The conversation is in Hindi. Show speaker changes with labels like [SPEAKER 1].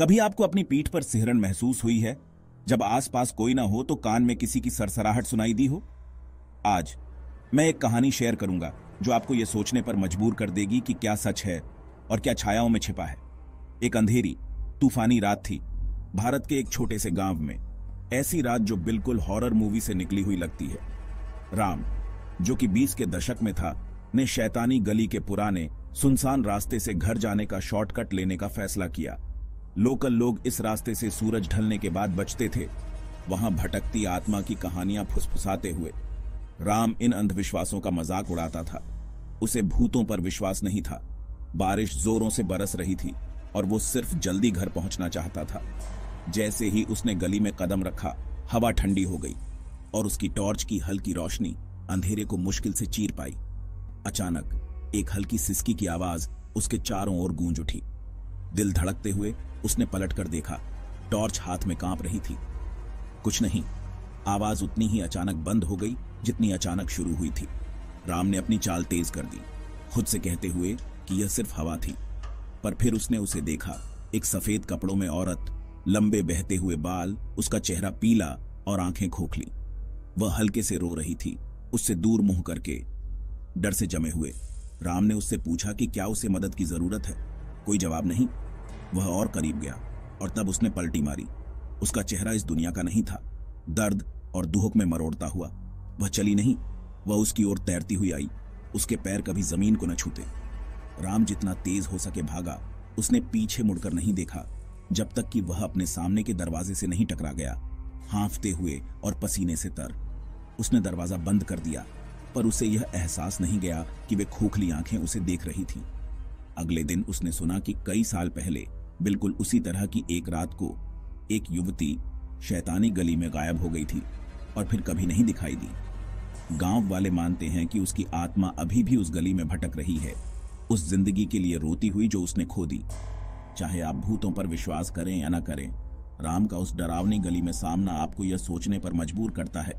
[SPEAKER 1] कभी आपको अपनी पीठ पर सिहरन महसूस हुई है जब आसपास कोई ना हो तो कान में किसी की सरसराहट सुनाई दी हो? आज मैं एक कहानी शेयर करूंगा जो आपको यह सोचने पर मजबूर कर देगी कि क्या सच है और क्या छायाओं में छिपा है। एक अंधेरी तूफानी रात थी भारत के एक छोटे से गांव में। ऐसी रात जो बिल्कुल हॉरर मूवी से निकली हुई लगती है। राम, जो कि 20 के दशक में था, ने शैतानी गली के पुराने सुनसान रास्ते से घर जाने का शॉर्टकट लेने का फैसला किया। लोकल लोग इस रास्ते से सूरज ढलने के बाद बचते थे। वहां भटकती आत्मा की कहानियां फुसफुसाते हुए राम इन अंधविश्वासों का मजाक उड़ाता था। उसे भूतों पर विश्वास नहीं था। बारिश जोरों से बरस रही थी और वो सिर्फ जल्दी घर पहुंचना चाहता था। जैसे ही उसने गली में कदम रखा, हवा ठंडी हो गई और उसकी टॉर्च की हल्की रोशनी अंधेरे को मुश्किल से चीर पाई। अचानक एक हल्की सिसकी की आवाज उसके चारों ओर गूंज उठी। दिल धड़कते हुए उसने पलटकर देखा। टॉर्च हाथ में कांप रही थी। कुछ नहीं, आवाज उतनी ही अचानक बंद हो गई जितनी अचानक शुरू हुई थी। राम ने अपनी चाल तेज कर दी, खुद से कहते हुए कि यह सिर्फ हवा थी। पर फिर उसने उसे देखा। एक सफेद कपड़ों में औरत, लंबे बहते हुए बाल, उसका चेहरा पीला और आंखें खोखली। वह हल्के से रो रही थी, उससे दूर मुंह करके, डर से जमे हुए। राम ने उससे पूछा कि क्या उसे मदद की जरूरत है। कोई जवाब नहीं। वह और करीब गया और तब उसने पलटी मारी। उसका चेहरा इस दुनिया का नहीं था। दर्द और दुहक में मरोड़ता हुआ वह चली नहीं, वह उसकी ओर तैरती हुई आई। उसके पैर कभी जमीन को न छूते। राम जितना तेज हो सके भागा। उसने पीछे मुड़कर नहीं देखा जब तक कि वह अपने सामने के दरवाजे से नहीं टकरा गया, हांफते हुए और पसीने से तर। उसने दरवाजा बंद कर दिया, पर उसे यह एहसास नहीं गया कि वे खोखली आंखें उसे देख रही थीं। अगले दिन उसने सुना कि कई साल पहले बिल्कुल उसी तरह की एक रात को एक युवती शैतानी गली में गायब हो गई थी और फिर कभी नहीं दिखाई दी। गांव वाले मानते हैं कि उसकी आत्मा अभी भी उस गली में भटक रही है, उस जिंदगी के लिए रोती हुई जो उसने खो दी। चाहे आप भूतों पर विश्वास करें या न करें, राम का उस डरावनी गली में सामना आपको यह सोचने पर मजबूर करता है